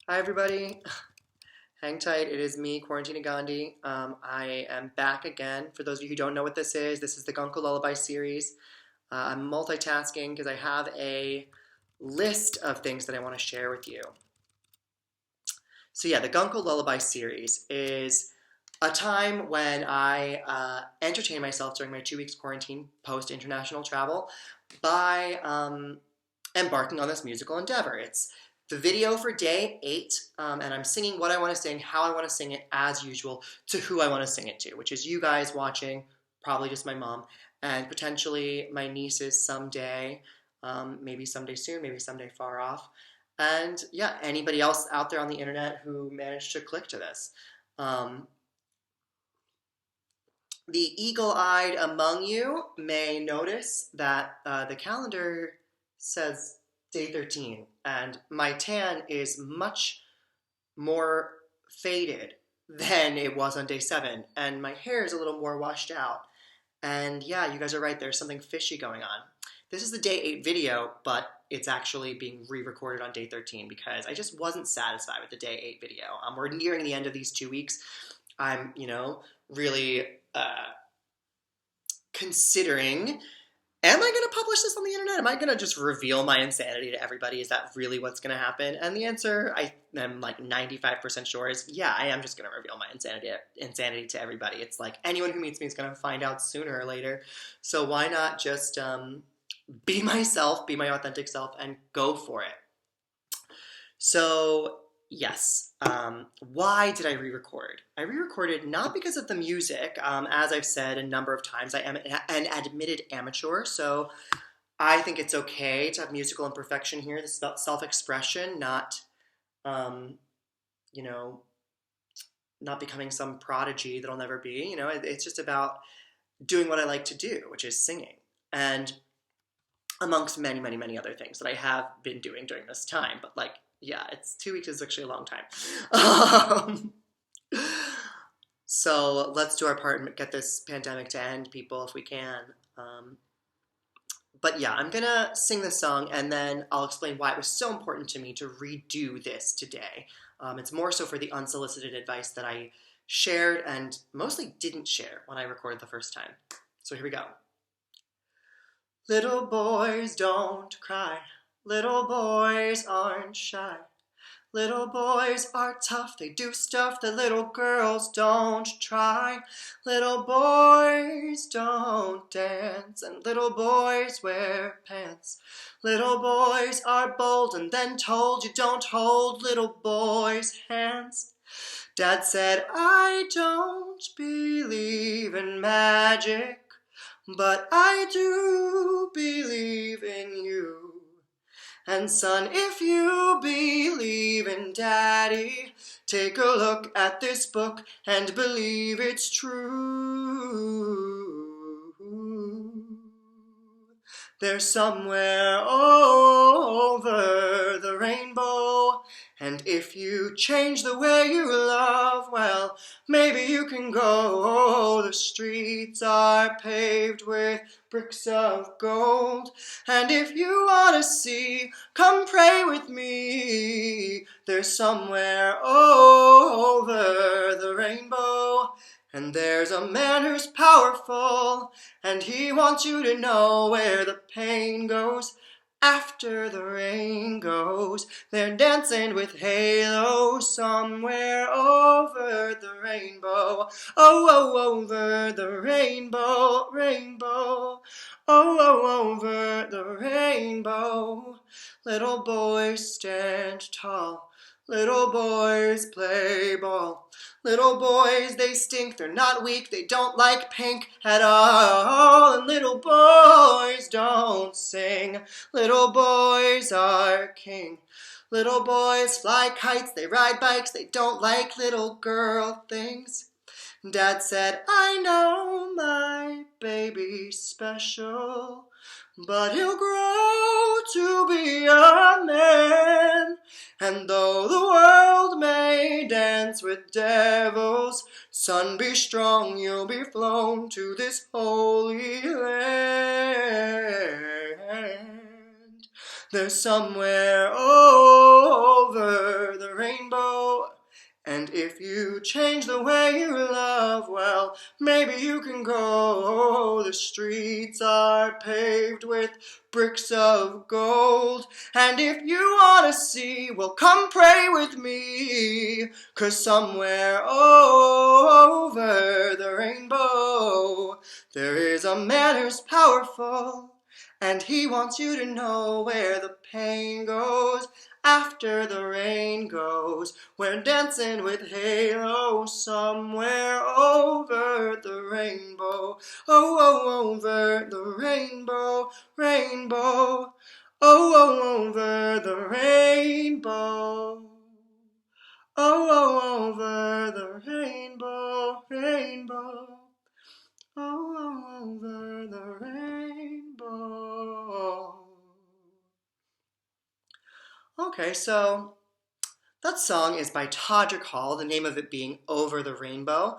Hi everybody, hang tight, it is me, Quarantine Gandhi. I am back again. For those of you who don't know what this is the GUncle Lullaby series. I'm multitasking because I have a list of things that I want to share with you. So yeah, the GUncle Lullaby series is a time when I entertain myself during my 2 weeks quarantine post-international travel by embarking on this musical endeavor. It's the video for day 8, and I'm singing what I want to sing, how I want to sing it, as usual, to who I want to sing it to, which is you guys watching, probably just my mom, and potentially my nieces someday, maybe someday soon, maybe someday far off. And yeah, anybody else out there on the internet who managed to click to this. Um, the eagle-eyed among you may notice that the calendar says day 13, and my tan is much more faded than it was on day 7, and my hair is a little more washed out. And yeah, you guys are right, there's something fishy going on. This is the day 8 video, but it's actually being re-recorded on day 13 because I just wasn't satisfied with the day 8 video. We're nearing the end of these 2 weeks. I'm, really considering, am I going to publish this on the internet? Am I going to just reveal my insanity to everybody? Is that really what's going to happen? And the answer, I am like 95% sure, is yeah, I am just going to reveal my insanity to everybody. It's like anyone who meets me is going to find out sooner or later. So why not just be myself, be my authentic self, and go for it? So yes, why did I re-record? I re-recorded not because of the music. As I've said a number of times, I am an admitted amateur, so I think it's okay to have musical imperfection here. This is about self-expression, not, you know, not becoming some prodigy that I'll never be. It's just about doing what I like to do, which is singing. And amongst many, many, many other things that I have been doing during this time. But like, yeah, it's 2 weeks is actually a long time. So let's do our part and get this pandemic to end, people, if we can. But yeah, I'm gonna sing this song and then I'll explain why it was so important to me to redo this today. It's more so for the unsolicited advice that I shared and mostly didn't share when I recorded the first time. So here we go. Little boys don't cry, little boys aren't shy. Little boys are tough, they do stuff that little girls don't try. Little boys don't dance, and little boys wear pants. Little boys are bold and then told you don't hold little boys' hands. Dad said, I don't believe in magic, but I do believe in you. And son, if you believe in Daddy, take a look at this book and believe it's true. There's somewhere over the rainbow, and if you change the way you love, well, maybe you can go. The streets are paved with bricks of gold, and if you want to see, come pray with me. There's somewhere over the rainbow, and there's a man who's powerful, and he wants you to know where the pain goes after the rain goes. They're dancing with halos somewhere over the rainbow. Oh, over the rainbow, rainbow. Oh, over the rainbow. Little boys stand tall, little boys play ball. Little boys, they stink, they're not weak, they don't like pink at all. And little boys don't sing, little boys are king. Little boys fly kites, they ride bikes, they don't like little girl things. Dad said, I know my baby's special, but he'll grow to be a man. And though the world may dance with devils, son, be strong, you'll be flown to this holy land. There's somewhere over the rainbow And if you change the way you love, well, maybe you can go. The streets are paved with bricks of gold. And if you wanna see, well, come pray with me. 'Cause somewhere over the rainbow, there is a man who's powerful. And he wants you to know where the pain goes after the rain goes. We're dancing with Halo somewhere over the rainbow. Oh, over the rainbow, rainbow. Oh, over the rainbow. Oh, over the rainbow, rainbow. Oh, over the rainbow. Okay, so that song is by Todrick Hall, the name of it being Over the Rainbow.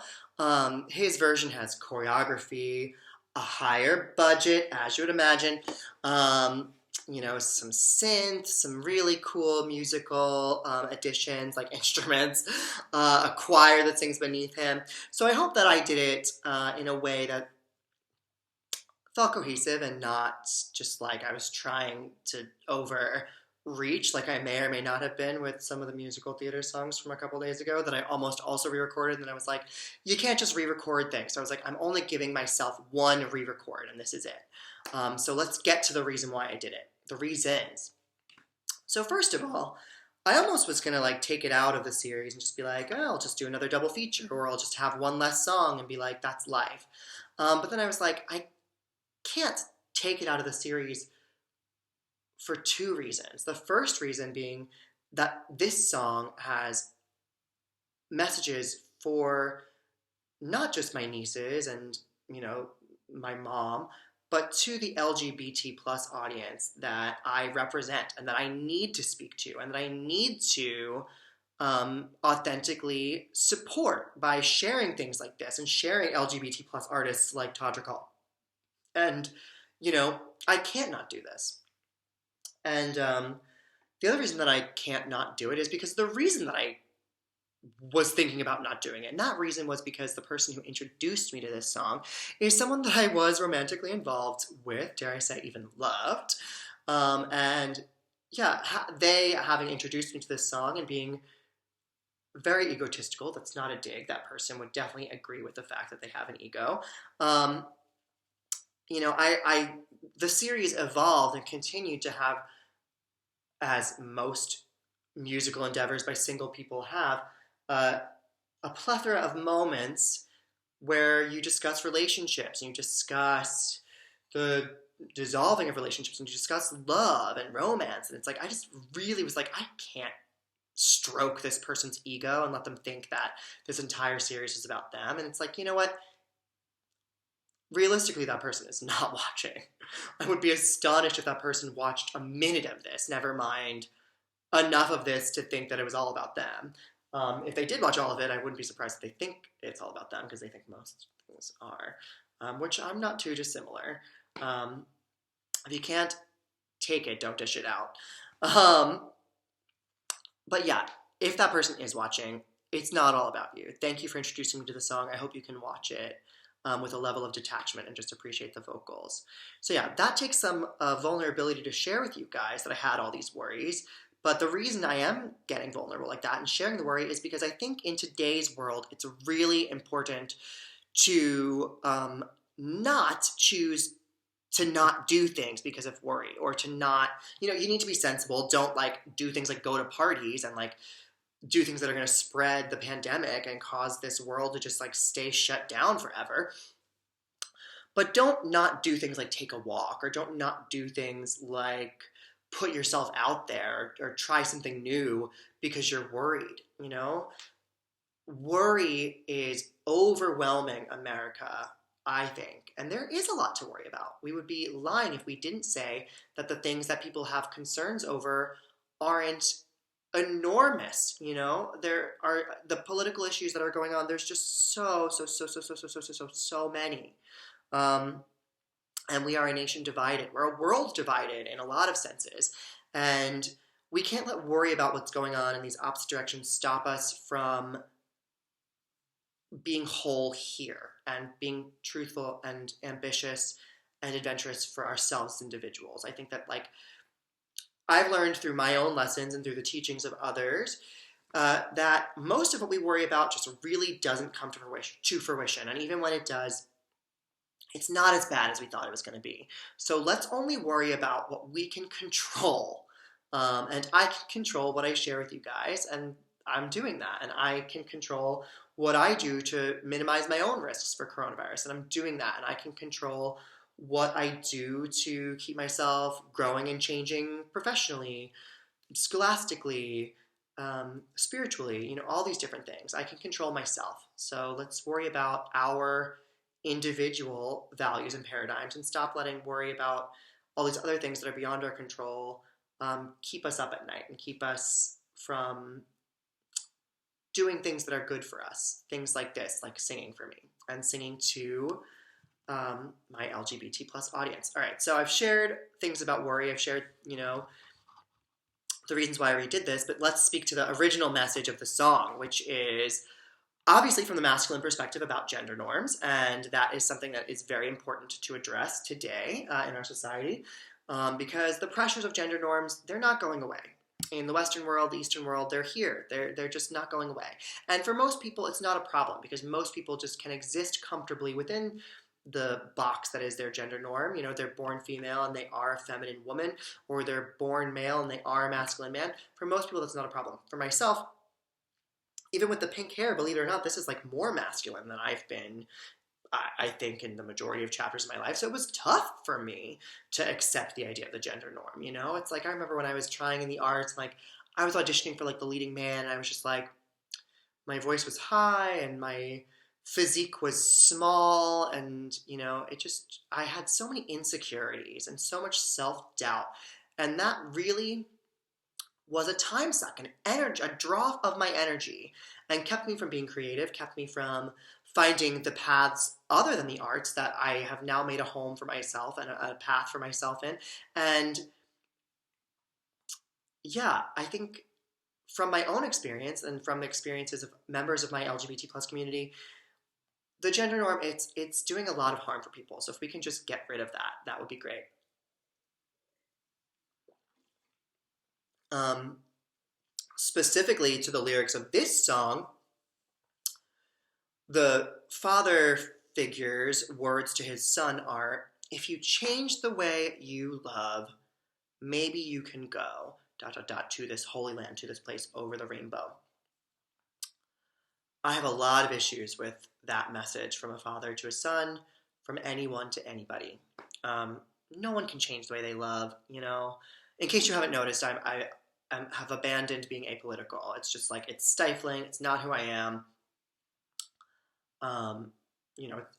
His version has choreography, a higher budget, as you would imagine, some synth, some really cool musical additions like instruments, a choir that sings beneath him. So I hope that I did it in a way that felt cohesive and not just like I was trying to overreach, like I may or may not have been with some of the musical theater songs from a couple days ago that I almost also re-recorded. And I was like, you can't just re-record things. So I was like, I'm only giving myself one re-record and this is it. So let's get to the reason why I did it. The reasons. So first of all, I almost was going to like take it out of the series and just be like, oh, I'll just do another double feature, or I'll just have one less song and be like, that's life. But then I was like, I can't take it out of the series for two reasons. The first reason being that this song has messages for not just my nieces and, my mom, but to the LGBT plus audience that I represent and that I need to speak to and that I need to authentically support by sharing things like this and sharing LGBT plus artists like Todrick Hall. And, I can't not do this. And the other reason that I can't not do it is because the reason that I was thinking about not doing it, and that reason was because the person who introduced me to this song is someone that I was romantically involved with, dare I say even loved. They having introduced me to this song and being very egotistical, that's not a dig, that person would definitely agree with the fact that they have an ego. The series evolved and continued to have, as most musical endeavors by single people have, a plethora of moments where you discuss relationships and you discuss the dissolving of relationships and you discuss love and romance. And it's like, I just really was like, I can't stroke this person's ego and let them think that this entire series is about them. And it's like, you know what? Realistically, that person is not watching. I would be astonished if that person watched a minute of this, never mind enough of this to think that it was all about them. If they did watch all of it, I wouldn't be surprised if they think it's all about them, because they think most things are, which I'm not too dissimilar. If you can't take it, don't dish it out. But yeah, if that person is watching, it's not all about you. Thank you for introducing me to the song. I hope you can watch it with a level of detachment and just appreciate the vocals. So yeah, that takes some vulnerability to share with you guys that I had all these worries. But the reason I am getting vulnerable like that and sharing the worry is because I think in today's world, it's really important to not choose to not do things because of worry, or to not, you need to be sensible. Don't do things like go to parties and do things that are going to spread the pandemic and cause this world to just stay shut down forever. But don't not do things like take a walk, or don't not do things like put yourself out there or try something new because you're worried, Worry is overwhelming America, I think. And there is a lot to worry about. We would be lying if we didn't say that the things that people have concerns over aren't enormous. There are the political issues that are going on. There's just so many. And we are a nation divided. We're a world divided in a lot of senses. And we can't let worry about what's going on in these opposite directions stop us from being whole here and being truthful and ambitious and adventurous for ourselves as individuals. I think that, like, I've learned through my own lessons and through the teachings of others that most of what we worry about just really doesn't come to fruition. And even when it does, it's not as bad as we thought it was going to be. So let's only worry about what we can control. And I can control what I share with you guys, and I'm doing that. And I can control what I do to minimize my own risks for coronavirus, and I'm doing that. And I can control what I do to keep myself growing and changing professionally, scholastically, spiritually, all these different things. I can control myself. So let's worry about our individual values and paradigms and stop letting worry about all these other things that are beyond our control keep us up at night and keep us from doing things that are good for us. Things like this, like singing for me and singing to my LGBT plus audience. All right, so I've shared things about worry. I've shared, the reasons why I redid this, but let's speak to the original message of the song, which is obviously from the masculine perspective about gender norms, and that is something that is very important to address today in our society, because the pressures of gender norms, they're not going away. In the Western world, the Eastern world, they're here. They're just not going away. And for most people, it's not a problem, because most people just can exist comfortably within the box that is their gender norm. They're born female and they are a feminine woman, or they're born male and they are a masculine man. For most people, that's not a problem. For myself, even with the pink hair, believe it or not, this is like more masculine than I've been, I think, in the majority of chapters of my life. So it was tough for me to accept the idea of the gender norm. It's like, I remember when I was trying in the arts, like I was auditioning for like the leading man, and I was just like, my voice was high and my physique was small, and I had so many insecurities and so much self-doubt, and that really was a time suck, an energy, a draw of my energy, and kept me from being creative, kept me from finding the paths other than the arts that I have now made a home for myself and a path for myself in. And yeah, I think from my own experience and from the experiences of members of my LGBT plus community, the gender norm, it's doing a lot of harm for people. So if we can just get rid of that, that would be great. Specifically to the lyrics of this song, the father figure's words to his son are, "If you change the way you love, maybe you can go, ... to this holy land, to this place over the rainbow." I have a lot of issues with that message from a father to a son, from anyone to anybody. No one can change the way they love, In case you haven't noticed, I have abandoned being apolitical. It's just like, it's stifling. It's not who I am.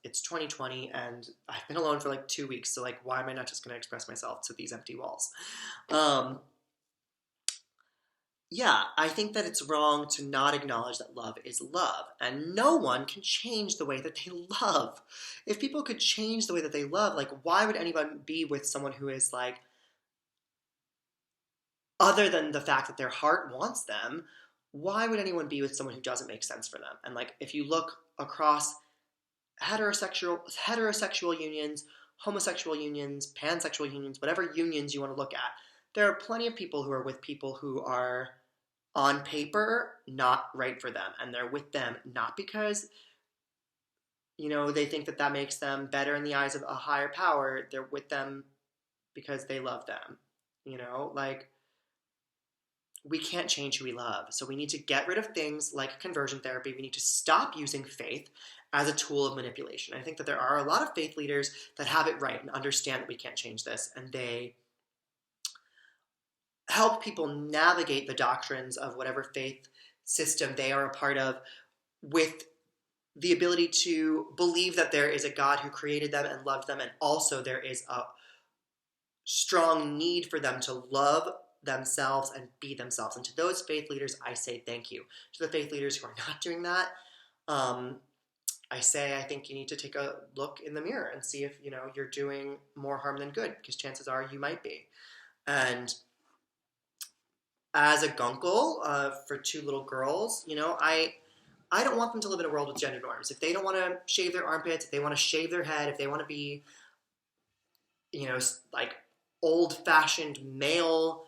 It's 2020 and I've been alone for like 2 weeks. So like, why am I not just going to express myself to these empty walls? Yeah, I think that it's wrong to not acknowledge that love is love, and no one can change the way that they love. If people could change the way that they love, like, why would anyone be with someone who is like, other than the fact that their heart wants them, why would anyone be with someone who doesn't make sense for them? And like, if you look across heterosexual unions, homosexual unions, pansexual unions, whatever unions you want to look at, there are plenty of people who are with people who are, on paper, not right for them. And they're with them not because, they think that makes them better in the eyes of a higher power. They're with them because they love them. Like, we can't change who we love. So we need to get rid of things like conversion therapy. We need to stop using faith as a tool of manipulation. I think that there are a lot of faith leaders that have it right and understand that we can't change this, and they help people navigate the doctrines of whatever faith system they are a part of with the ability to believe that there is a God who created them and loved them, and also there is a strong need for them to love themselves and be themselves. And to those faith leaders, I say thank you. To the faith leaders who are not doing that, I think you need to take a look in the mirror and see if, you're doing more harm than good, because chances are you might be. And as a gunkle for two little girls, I don't want them to live in a world with gender norms. If they don't want to shave their armpits, if they want to shave their head, if they want to be, like old-fashioned male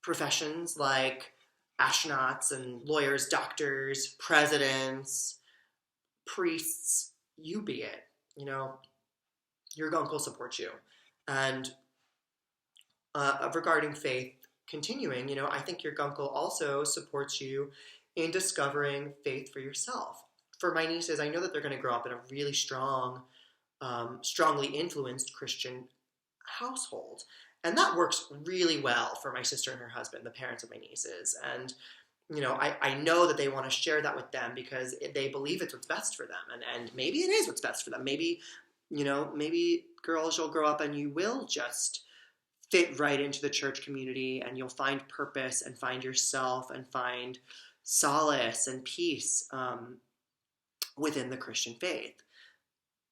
professions like astronauts and lawyers, doctors, presidents, priests, you be it. Your gunkle supports you. And regarding faith, continuing, I think your gunkle also supports you in discovering faith for yourself. For my nieces, I know that they're going to grow up in a really strongly influenced Christian household. And that works really well for my sister and her husband, the parents of my nieces. And, I know that they want to share that with them because they believe it's what's best for them. And maybe it is what's best for them. Maybe, maybe girls, you'll grow up and you will just fit right into the church community and you'll find purpose and find yourself and find solace and peace within the Christian faith.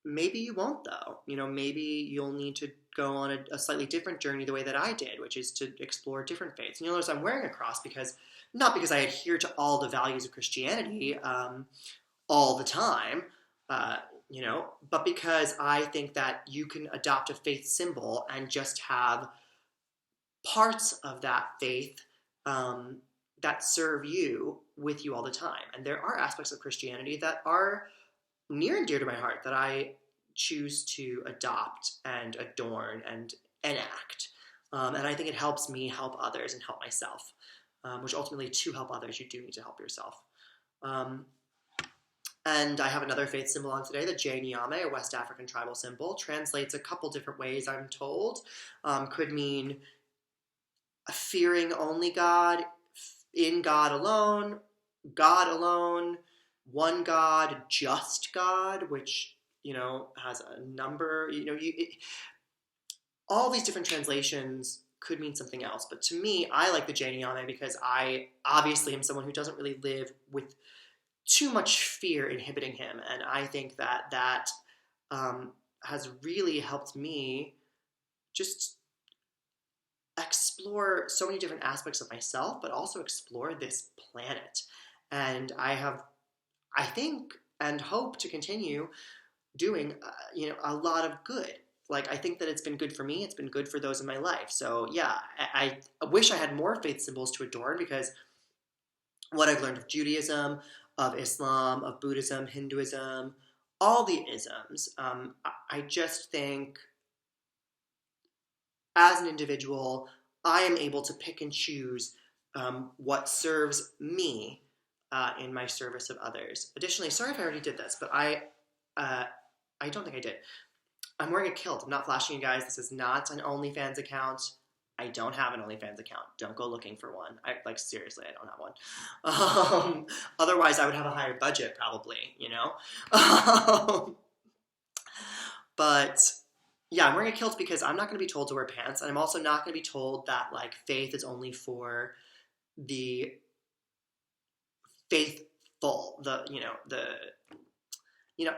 Maybe you won't, though. Maybe you'll need to go on a slightly different journey the way that I did, which is to explore different faiths. And you'll notice I'm wearing a cross not because I adhere to all the values of Christianity all the time, but because I think that you can adopt a faith symbol and just have parts of that faith that serve you with you all the time. And there are aspects of Christianity that are near and dear to my heart that I choose to adopt and adorn and enact. And I think it helps me help others and help myself, which ultimately to help others, you do need to help yourself. And I have another faith symbol on today, the J Nyame, a West African tribal symbol, translates a couple different ways, I'm told. Could mean fearing only God, in God alone, one God, just God, which, has a number, all these different translations could mean something else. But to me, I like the J Nyame because I obviously am someone who doesn't really live with too much fear inhibiting him. And I think that has really helped me just explore so many different aspects of myself, but also explore this planet. And I think and hope to continue doing, a lot of good. Like, I think that it's been good for me. It's been good for those in my life. So yeah, I wish I had more faith symbols to adorn because what I've learned of Judaism, of Islam, of Buddhism, Hinduism, all the isms, I just think as an individual, I am able to pick and choose what serves me in my service of others. Additionally, sorry if I already did this, but I don't think I did. I'm wearing a kilt. I'm not flashing you guys. This is not an OnlyFans account. I don't have an OnlyFans account. Don't go looking for one. Seriously, I don't have one. Otherwise, I would have a higher budget, probably, But yeah, I'm wearing a kilt because I'm not going to be told to wear pants, and I'm also not going to be told that, faith is only for the faithful.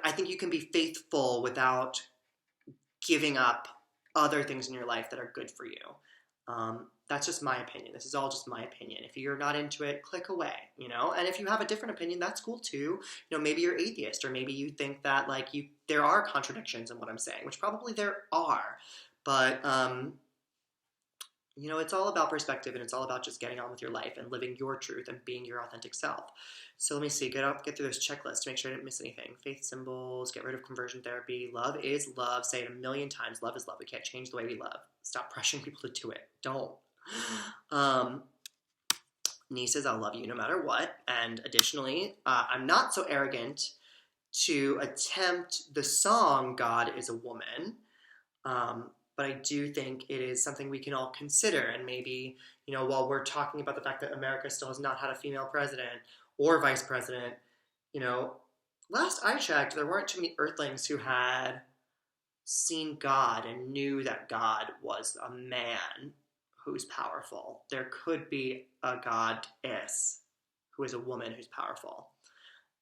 I think you can be faithful without giving up other things in your life that are good for you. That's just my opinion. This is all just my opinion. If you're not into it, click away, And if you have a different opinion, that's cool too. Maybe you're atheist, or maybe you think that there are contradictions in what I'm saying, which probably there are. But it's all about perspective, and it's all about just getting on with your life and living your truth and being your authentic self. So let me see, get through this checklist to make sure I didn't miss anything. Faith symbols, get rid of conversion therapy. Love is love. Say it a million times. Love is love. We can't change the way we love. Stop pressuring people to do it. Don't. Nieces, I'll love you no matter what. And additionally, I'm not so arrogant to attempt the song God is a Woman. But I do think it is something we can all consider. And maybe, while we're talking about the fact that America still has not had a female president or vice president, last I checked, there weren't too many earthlings who had seen God and knew that God was a man who's powerful. There could be a goddess who is a woman who's powerful.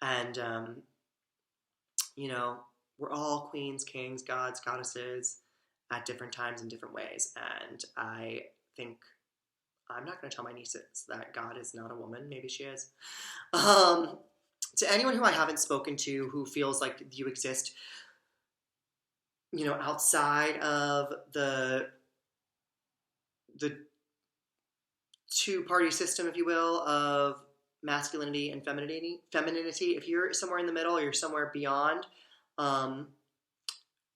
And, we're all queens, kings, gods, goddesses at different times in different ways. And I think I'm not going to tell my nieces that God is not a woman. Maybe she is. To anyone who I haven't spoken to who feels like you exist, outside of the two-party system, if you will, of masculinity and femininity. If you're somewhere in the middle or you're somewhere beyond, um,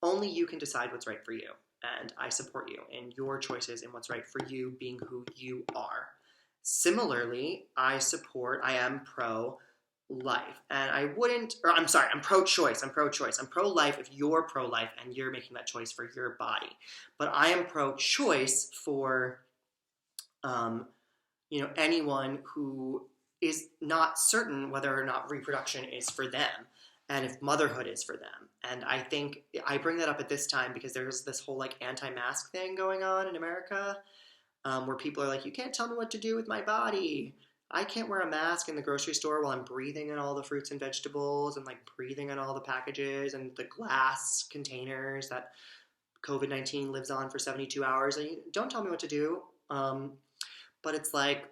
only you can decide what's right for you. And I support you in your choices and what's right for you being who you are. Similarly, I am pro-life. And I'm pro-choice. I'm pro-choice. I'm pro-life if you're pro-life and you're making that choice for your body. But I am pro-choice for, anyone who is not certain whether or not reproduction is for them and if motherhood is for them. And I think I bring that up at this time because there's this whole like anti-mask thing going on in America, where people are like, you can't tell me what to do with my body. I can't wear a mask in the grocery store while I'm breathing in all the fruits and vegetables and like breathing in all the packages and the glass containers that COVID-19 lives on for 72 hours. And don't tell me what to do. But it's like,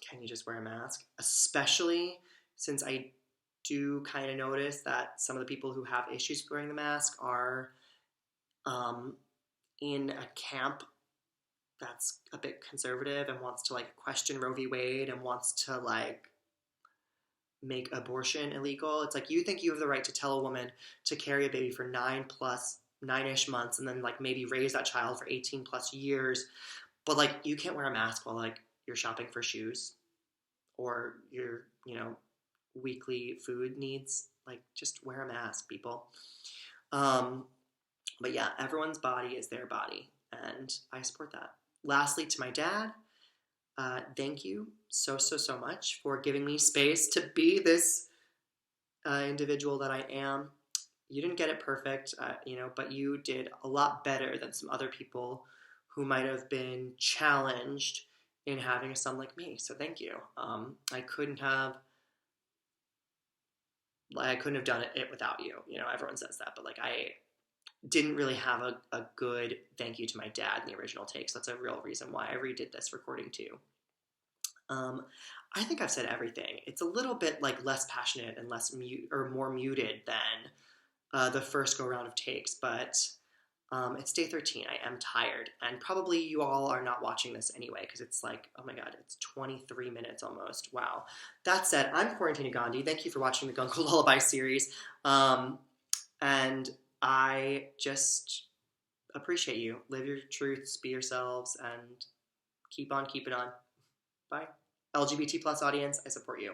can you just wear a mask? Especially since I do kind of notice that some of the people who have issues with wearing the mask are in a camp that's a bit conservative and wants to like question Roe v. Wade and wants to like make abortion illegal. It's like, you think you have the right to tell a woman to carry a baby for 9-ish months and then like maybe raise that child for 18 plus years, but like you can't wear a mask while like you're shopping for shoes or your weekly food needs. Like, just wear a mask, people. But yeah, everyone's body is their body, and I support that. Lastly, to my dad, thank you so much for giving me space to be this individual that I am. You didn't get it perfect, but you did a lot better than some other people who might have been challenged in having a son like me. So thank you. I couldn't have done it without you. Everyone says that, but like I didn't really have a good thank you to my dad in the original take. So that's a real reason why I redid this recording too. I think I've said everything. It's a little bit like less passionate and more muted than the first go round of takes, but it's day 13. I am tired, and probably you all are not watching this anyway because it's like, oh my god, it's 23 minutes almost. Wow. That said, I'm Quarantine Gandhi. Thank you for watching the GUncle Lullaby series, and I just appreciate you. Live your truths, be yourselves, and keep on keeping on. Bye. LGBT plus audience, I support you.